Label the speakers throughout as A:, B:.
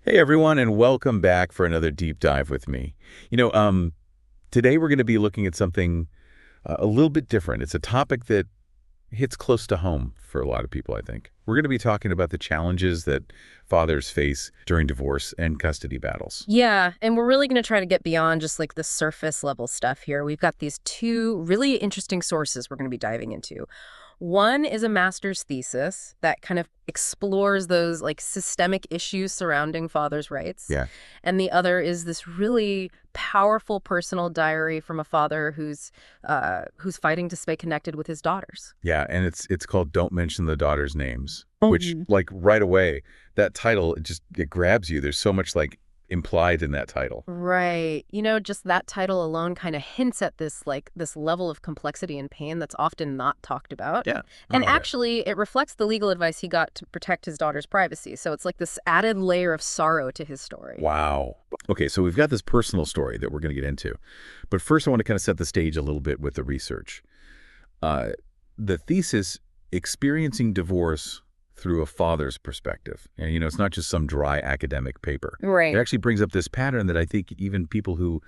A: Hey everyone, and welcome back for another deep dive with me. You know, today we're going to be looking at something a little bit different. It's a topic that hits close to home for a lot of people, I think. We're going to be talking about the challenges that fathers face during divorce and custody battles.
B: Yeah, and we're really going to try to get beyond just like the surface level stuff here. We've got these two really interesting sources we're going to be diving into. One is a master's thesis that kind of explores those like systemic issues surrounding fathers' rights.
A: Yeah.
B: And the other is this really powerful personal diary from a father who's fighting to stay connected with his daughters.
A: Yeah, and it's called Don't Mention the Daughters' Names, which
B: Mhm.
A: like right away, that title, it grabs you. There's so much like implied in that title.
B: Right. Just that title alone kind of hints at this level of complexity and pain that's often not talked about.
A: Yeah.
B: And
A: Oh, yeah.
B: actually, it reflects the legal advice he got to protect his daughter's privacy. So it's like this added layer of sorrow to his story.
A: Wow. Okay, so we've got this personal story that we're going to get into. But first, I want to kind of set the stage a little bit with the research. Uh, the thesis, Experiencing Divorce Through a Father's Perspective. And, it's not just some dry academic paper. It
B: Right.
A: actually brings up this pattern that I think even people who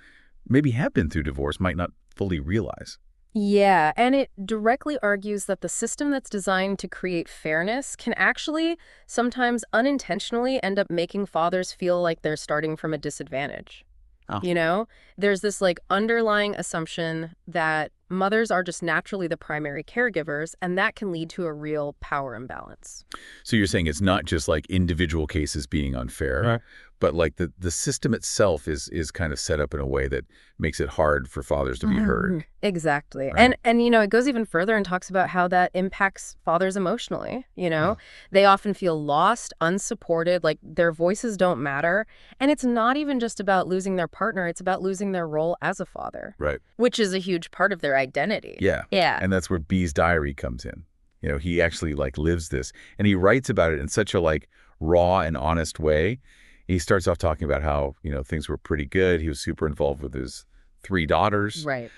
A: maybe have been through divorce might not fully realize.
B: Yeah, and it directly argues that the system that's designed to create fairness can actually sometimes unintentionally end up making fathers feel like they're starting from a disadvantage.
A: Oh.
B: There's this like underlying assumption that mothers are just naturally the primary caregivers, and that can lead to a real power imbalance.
A: So you're saying it's not just like individual cases being unfair,
C: Right.
A: but like the system itself is kind of set up in a way that makes it hard for fathers to be heard.
B: Exactly.
A: Right.
B: And it goes even further and talks about how that impacts fathers emotionally.
A: Oh.
B: They often feel lost, unsupported, like their voices don't matter. And it's not even just about losing their partner, it's about losing their role as a father,
A: Right.
B: which is a huge part of their identity.
A: Yeah.
B: Yeah.
A: And that's where B's diary comes in. He actually like lives this and he writes about it in such a like raw and honest way. He starts off talking about how, things were pretty good. He was super involved with his 3 daughters.
B: Right.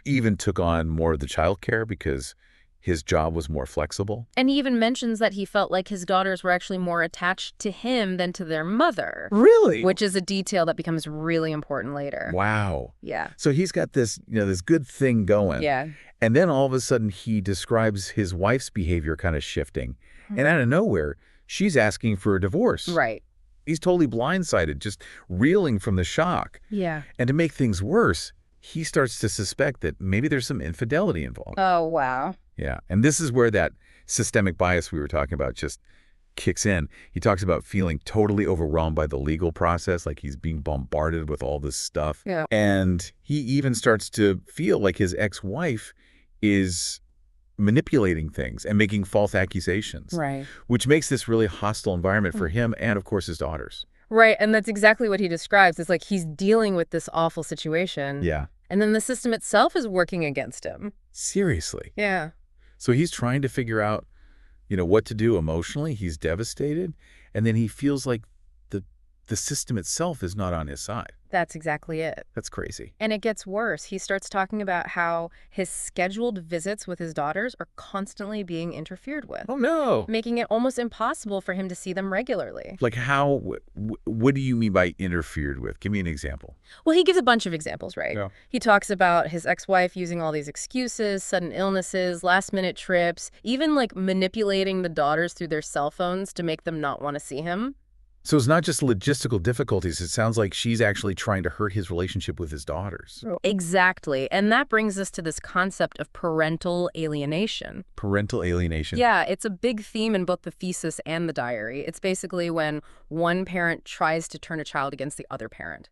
A: Even took on more of the childcare because his job was more flexible.
B: And he even mentions that he felt like his daughters were actually more attached to him than to their mother,
A: Really?
B: which is a detail that becomes really important later.
A: Wow.
B: Yeah.
A: So he's got this, this good thing going.
B: Yeah.
A: And then all of a sudden he describes his wife's behavior kind of shifting. And out of nowhere, she's asking for a divorce.
B: Right.
A: He's totally blindsided, just reeling from the shock.
B: Yeah.
A: And to make things worse, he starts to suspect that maybe there's some infidelity involved.
B: Oh, wow.
A: Yeah. And this is where that systemic bias we were talking about just kicks in. He talks about feeling totally overwhelmed by the legal process, like he's being bombarded with all this stuff.
B: Yeah.
A: And he even starts to feel like his ex-wife is manipulating things and making false accusations,
B: Right.
A: which makes this really hostile environment for him and, of course, his daughters.
B: Right. And that's exactly what he describes. It's like he's dealing with this awful situation.
A: Yeah.
B: And then the system itself is working against him.
A: Seriously.
B: Yeah.
A: So he's trying to figure out, what to do emotionally. He's devastated. And then he feels like the system itself is not on his side.
B: That's exactly it.
A: That's crazy.
B: And it gets worse. He starts talking about how his scheduled visits with his daughters are constantly being interfered with,
A: Oh, no.
B: making it almost impossible for him to see them regularly.
A: Like how, what do you mean by interfered with? Give me an example.
B: Well, he gives a bunch of examples, right?
A: Yeah.
B: He talks about his ex-wife using all these excuses, sudden illnesses, last-minute trips, even like manipulating the daughters through their cell phones to make them not want to see him.
A: So it's not just logistical difficulties. It sounds like she's actually trying to hurt his relationship with his daughters.
B: Exactly. And that brings us to this concept of parental alienation.
A: Parental alienation.
B: Yeah, it's a big theme in both the thesis and the diary. It's basically when one parent tries to turn a child against the other parent.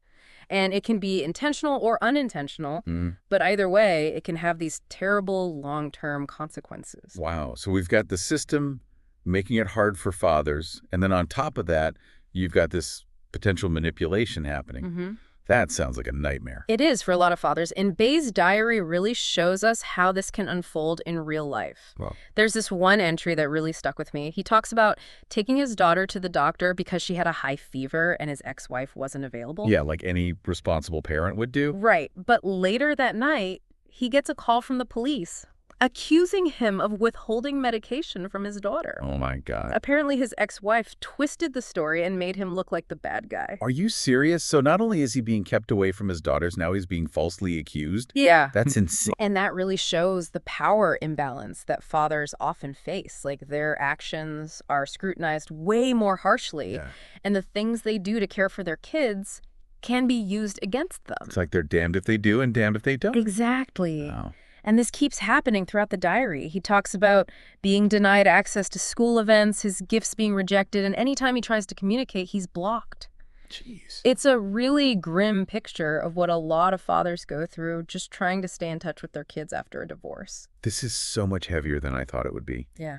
B: And it can be intentional or unintentional, but either way, it can have these terrible long-term consequences.
A: Wow. So we've got the system making it hard for fathers. And then on top of that, you've got this potential manipulation happening. That sounds like a nightmare.
B: It is for a lot of fathers, and Bay's diary really shows us how this can unfold in real life.
A: Wow.
B: There's this one entry that really stuck with me. He talks about taking his daughter to the doctor because she had a high fever and his ex-wife wasn't available.
A: Yeah, like any responsible parent would do.
B: Right, but later that night, he gets a call from the police. accusing him of withholding medication from his daughter.
A: Oh, my God.
B: Apparently, his ex-wife twisted the story and made him look like the bad guy.
A: Are you serious? So not only is he being kept away from his daughters, now he's being falsely accused?
B: Yeah.
A: That's insane.
B: And that really shows the power imbalance that fathers often face. Like, their actions are scrutinized way more harshly,
A: Yeah.
B: and the things they do to care for their kids can be used against them.
A: It's like they're damned if they do and damned if they don't.
B: Exactly.
A: Wow.
B: And this keeps happening throughout the diary. He talks about being denied access to school events, his gifts being rejected, and anytime he tries to communicate, he's blocked.
A: Jeez.
B: It's a really grim picture of what a lot of fathers go through just trying to stay in touch with their kids after a divorce.
A: This is so much heavier than I thought it would be.
B: Yeah.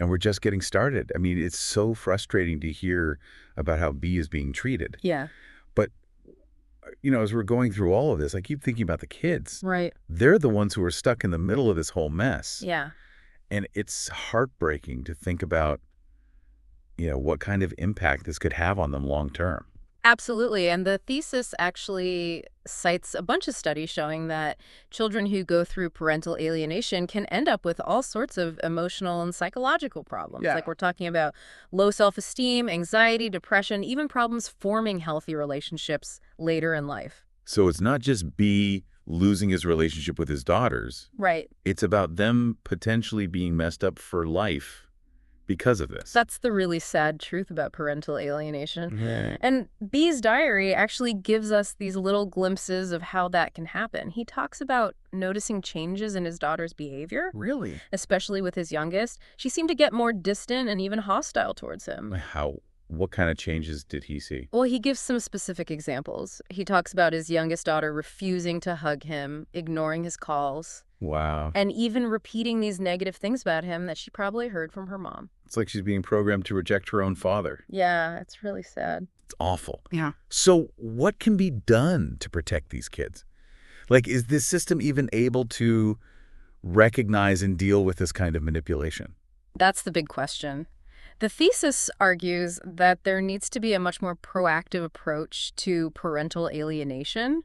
A: And we're just getting started. I mean, it's so frustrating to hear about how B is being treated.
B: Yeah.
A: But, as we're going through all of this, I keep thinking about the kids.
B: Right.
A: They're the ones who are stuck in the middle of this whole mess.
B: Yeah.
A: And it's heartbreaking to think about, what kind of impact this could have on them long term.
B: Absolutely. And the thesis actually cites a bunch of studies showing that children who go through parental alienation can end up with all sorts of emotional and psychological problems.
A: Yeah.
B: Like, we're talking about low self-esteem, anxiety, depression, even problems forming healthy relationships later in life.
A: So it's not just B losing his relationship with his daughters.
B: Right.
A: It's about them potentially being messed up for life because of this.
B: That's the really sad truth about parental alienation.
A: Right.
B: And B's diary actually gives us these little glimpses of how that can happen. He talks about noticing changes in his daughter's behavior,
A: Really?
B: especially with his youngest. She seemed to get more distant and even hostile towards him.
A: What kind of changes did he see?
B: Well, he gives some specific examples. He talks about his youngest daughter refusing to hug him, ignoring his calls,
A: Wow.
B: and even repeating these negative things about him that she probably heard from her mom.
A: It's like she's being programmed to reject her own father.
B: Yeah, it's really sad.
A: It's awful.
B: Yeah.
A: So what can be done to protect these kids? Like, is this system even able to recognize and deal with this kind of manipulation?
B: That's the big question. The thesis argues that there needs to be a much more proactive approach to parental alienation.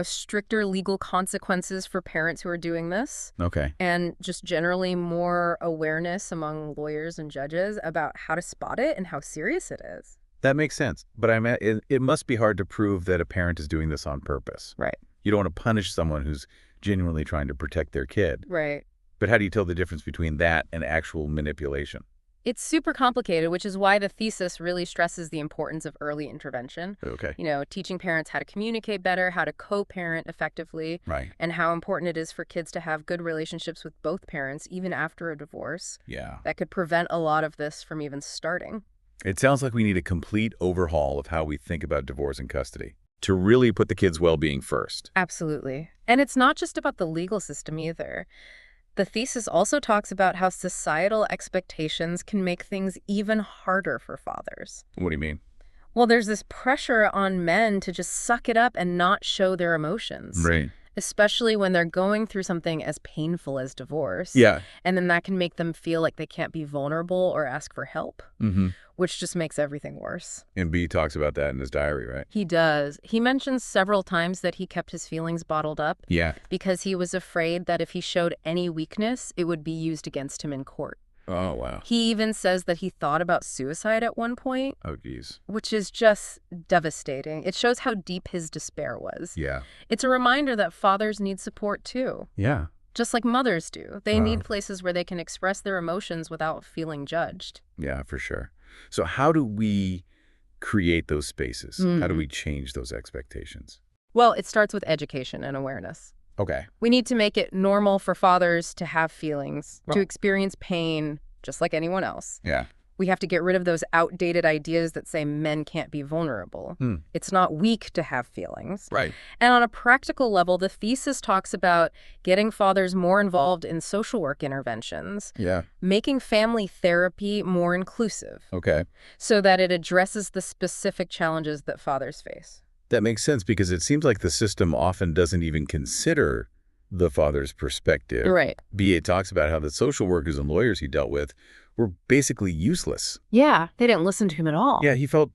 B: Stricter legal consequences for parents who are doing this.
A: Okay.
B: And just generally more awareness among lawyers and judges about how to spot it and how serious it is.
A: That makes sense. But it must be hard to prove that a parent is doing this on purpose.
B: Right.
A: You don't want to punish someone who's genuinely trying to protect their kid.
B: Right.
A: But how do you tell the difference between that and actual manipulation?
B: It's super complicated, which is why the thesis really stresses the importance of early intervention.
A: Okay.
B: Teaching parents how to communicate better, how to co-parent effectively,
A: Right.
B: and how important it is for kids to have good relationships with both parents, even after a divorce.
A: Yeah.
B: That could prevent a lot of this from even starting.
A: It sounds like we need a complete overhaul of how we think about divorce and custody to really put the kids' well-being first.
B: Absolutely. And it's not just about the legal system either. The thesis also talks about how societal expectations can make things even harder for fathers.
A: What do you mean?
B: Well, there's this pressure on men to just suck it up and not show their emotions.
A: Right.
B: Especially when they're going through something as painful as divorce.
A: Yeah.
B: And then that can make them feel like they can't be vulnerable or ask for help, which just makes everything worse.
A: And B talks about that in his diary, right?
B: He does. He mentions several times that he kept his feelings bottled up
A: Yeah.
B: because he was afraid that if he showed any weakness, it would be used against him in court.
A: Oh, wow.
B: He even says that he thought about suicide at one point,
A: Oh, geez.
B: which is just devastating. It shows how deep his despair was.
A: Yeah.
B: It's a reminder that fathers need support too,
A: Yeah.
B: just like mothers do. They need places where they can express their emotions without feeling judged.
A: Yeah, for sure. So how do we create those spaces? How do we change those expectations?
B: Well, it starts with education and awareness.
A: Okay.
B: We need to make it normal for fathers to have feelings, to experience pain, just like anyone else.
A: Yeah.
B: We have to get rid of those outdated ideas that say men can't be vulnerable. It's not weak to have feelings.
A: Right.
B: And on a practical level, the thesis talks about getting fathers more involved in social work interventions,
A: Yeah.
B: making family therapy more inclusive
A: Okay.
B: so that it addresses the specific challenges that fathers face.
A: That makes sense because it seems like the system often doesn't even consider the father's perspective.
B: Right.
A: B.A. talks about how the social workers and lawyers he dealt with were basically useless.
B: Yeah, they didn't listen to him at all.
A: Yeah, he felt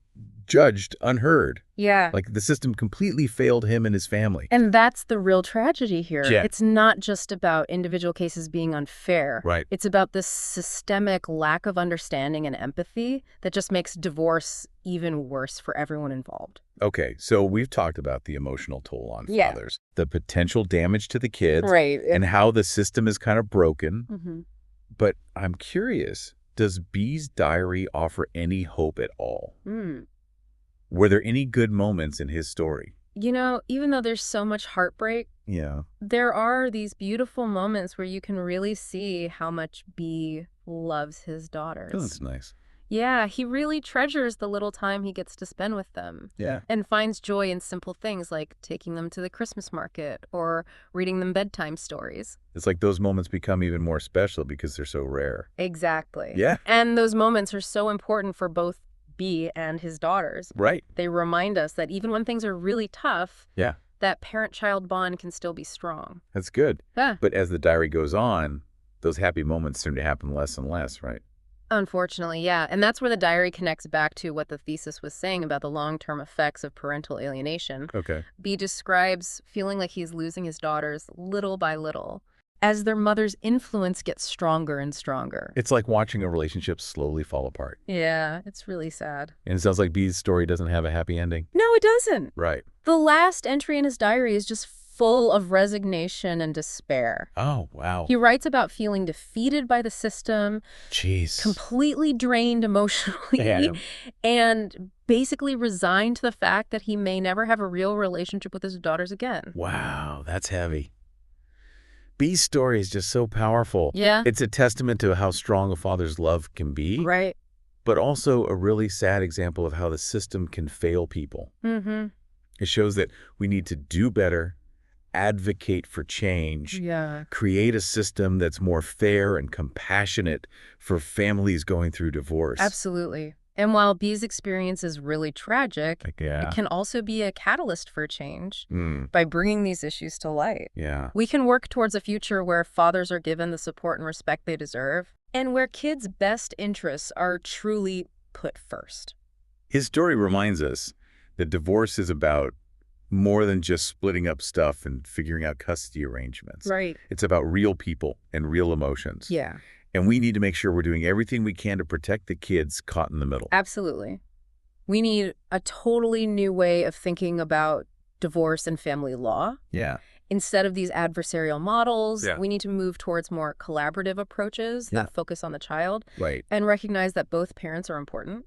A: judged, unheard.
B: Yeah.
A: Like the system completely failed him and his family.
B: And that's the real tragedy here.
A: Yeah.
B: It's not just about individual cases being unfair.
A: Right.
B: It's about this systemic lack of understanding and empathy that just makes divorce even worse for everyone involved.
A: Okay, so we've talked about the emotional toll on
B: Yeah.
A: fathers, the potential damage to the kids,
B: Right.
A: and how the system is kind of broken.
B: Mm-hmm.
A: But I'm curious, does B's diary offer any hope at all? Were there any good moments in his story?
B: You know, even though there's so much heartbreak,
A: Yeah.
B: there are these beautiful moments where you can really see how much B loves his daughters.
A: Oh, that's nice.
B: Yeah, he really treasures the little time he gets to spend with them.
A: Yeah.
B: And finds joy in simple things like taking them to the Christmas market or reading them bedtime stories.
A: It's like those moments become even more special because they're so rare.
B: Exactly.
A: Yeah.
B: And those moments are so important for both B and his daughters.
A: Right.
B: They remind us that even when things are really tough,
A: Yeah.
B: that parent-child bond can still be strong.
A: That's good.
B: Yeah.
A: But as the diary goes on, those happy moments seem to happen less and less, right?
B: Unfortunately, yeah. And that's where the diary connects back to what the thesis was saying about the long-term effects of parental alienation.
A: Okay.
B: B describes feeling like he's losing his daughters little by little as their mother's influence gets stronger and stronger.
A: It's like watching a relationship slowly fall apart.
B: Yeah, it's really sad.
A: And it sounds like B's story doesn't have a happy ending.
B: No, it doesn't.
A: Right.
B: The last entry in his diary is just full of resignation and despair.
A: Oh, wow.
B: He writes about feeling defeated by the system,
A: Jeez.
B: completely drained emotionally,
A: Yeah.
B: and basically resigned to the fact that he may never have a real relationship with his daughters again.
A: Wow, that's heavy. B's story is just so powerful.
B: Yeah.
A: It's a testament to how strong a father's love can be,
B: Right.
A: but also a really sad example of how the system can fail people.
B: Mm-hmm.
A: It shows that we need to do better, advocate for change,
B: Yeah.
A: create a system that's more fair and compassionate for families going through divorce.
B: Absolutely. And while B's experience is really tragic,
A: Yeah.
B: it can also be a catalyst for change
A: Mm,
B: by bringing these issues to light.
A: yeah.
B: We can work towards a future where fathers are given the support and respect they deserve, and where kids' best interests are truly put first.
A: His story reminds us that divorce is about more than just splitting up stuff and figuring out custody arrangements.
B: Right.
A: It's about real people and real emotions.
B: Yeah.
A: And we need to make sure we're doing everything we can to protect the kids caught in the middle.
B: Absolutely. We need a totally new way of thinking about divorce and family law.
A: Yeah.
B: Instead of these adversarial models,
A: Yeah.
B: we need to move towards more collaborative approaches
A: Yeah.
B: that focus on the child
A: Right.
B: and recognize that both parents are important.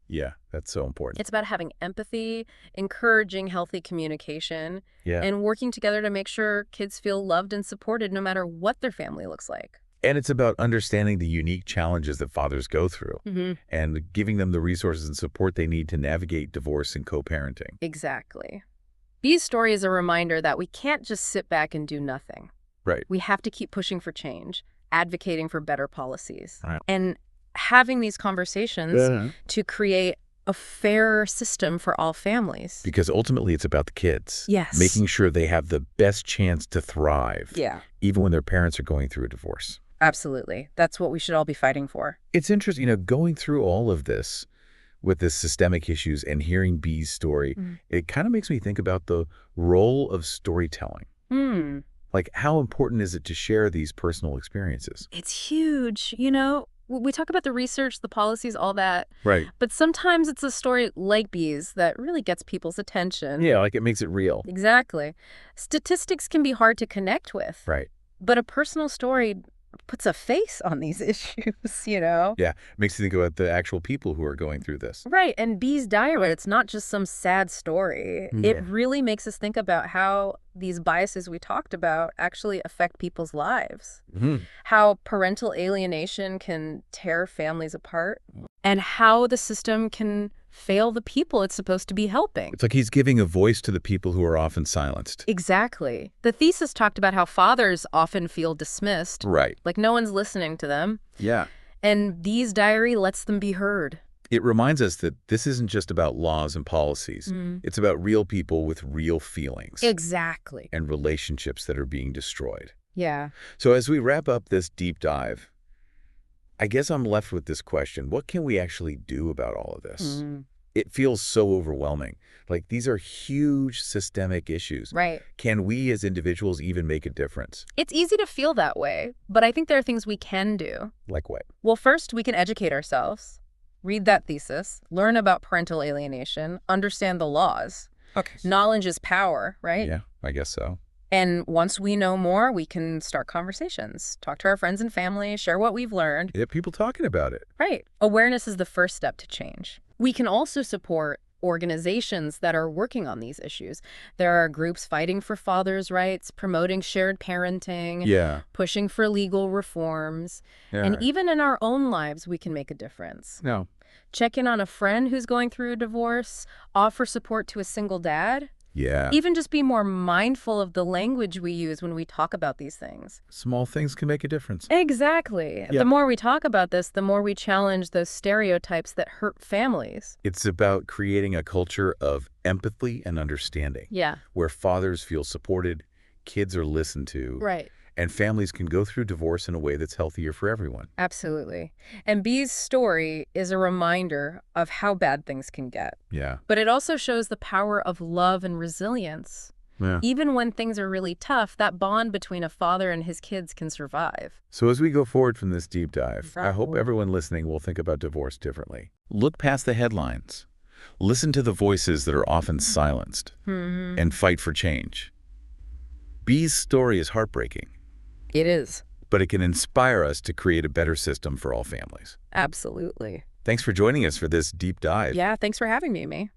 A: Yeah, that's so important.
B: It's about having empathy, encouraging healthy communication,
A: Yeah.
B: and working together to make sure kids feel loved and supported no matter what their family looks like.
A: And it's about understanding the unique challenges that fathers go through and giving them the resources and support they need to navigate divorce and co-parenting.
B: Exactly. B's story is a reminder that we can't just sit back and do nothing.
A: Right.
B: We have to keep pushing for change, advocating for better policies,
A: Right.
B: and having these conversations to create a fairer system for all families.
A: Because ultimately it's about the kids.
B: Yes.
A: Making sure they have the best chance to thrive.
B: Yeah,
A: Even when their parents are going through a divorce.
B: absolutely. That's what we should all be fighting for.
A: It's interesting, going through all of this with the systemic issues and hearing B's story, it kind of makes me think about the role of storytelling. Like, how important is it to share these personal experiences?
B: It's huge. We talk about the research, the policies, all that.
A: Right.
B: But sometimes it's a story like B's that really gets people's attention.
A: Yeah, like it makes it real.
B: Exactly. Statistics can be hard to connect with.
A: Right.
B: But a personal story puts a face on these issues,
A: Yeah, it makes you think about the actual people who are going through this.
B: Right, and B's diary, it's not just some sad story.
A: Yeah.
B: It really makes us think about how these biases we talked about actually affect people's lives. How parental alienation can tear families apart, and how the system can fail the people it's supposed to be helping.
A: It's like he's giving a voice to the people who are often silenced.
B: Exactly. The thesis talked about how fathers often feel dismissed,
A: Right.
B: like no one's listening to them,
A: Yeah.
B: and B's diary lets them be heard.
A: It reminds us that this isn't just about laws and policies. It's about real people with real feelings.
B: Exactly.
A: And relationships that are being destroyed.
B: Yeah.
A: So as we wrap up this deep dive, I guess I'm left with this question. What can we actually do about all of this? It feels so overwhelming. Like, these are huge systemic issues.
B: Right.
A: Can we as individuals even make a difference?
B: It's easy to feel that way, but I think there are things we can do.
A: Like what?
B: Well, first, we can educate ourselves, read that thesis, learn about parental alienation, understand the laws.
A: Okay.
B: Knowledge is power, right?
A: Yeah, I guess so.
B: And once we know more, we can start conversations, talk to our friends and family, share what we've learned.
A: Yeah, people talking about it.
B: Right. Awareness is the first step to change. We can also support organizations that are working on these issues. There are groups fighting for fathers' rights, promoting shared parenting,
A: Yeah.
B: pushing for legal reforms. And
A: Right.
B: even in our own lives, we can make a difference.
A: No.
B: Check in on a friend who's going through a divorce, offer support to a single dad.
A: Yeah.
B: Even just be more mindful of the language we use when we talk about these things.
A: Small things can make a difference.
B: Exactly.
A: Yeah.
B: The more we talk about this, the more we challenge those stereotypes that hurt families.
A: It's about creating a culture of empathy and understanding,
B: Yeah.
A: where fathers feel supported, kids are listened to,
B: Right.
A: and families can go through divorce in a way that's healthier for everyone.
B: Absolutely. And Bee's story is a reminder of how bad things can get.
A: Yeah.
B: But it also shows the power of love and resilience.
A: Yeah.
B: Even when things are really tough, that bond between a father and his kids can survive.
A: So as we go forward from this deep dive, I hope
B: Exactly.
A: everyone listening will think about divorce differently. Look past the headlines. Listen to the voices that are often silenced and fight for change. Bee's story is heartbreaking,
B: It is.
A: but it can inspire us to create a better system for all families.
B: Absolutely.
A: Thanks for joining us for this deep dive.
B: Yeah, thanks for having me, Amy.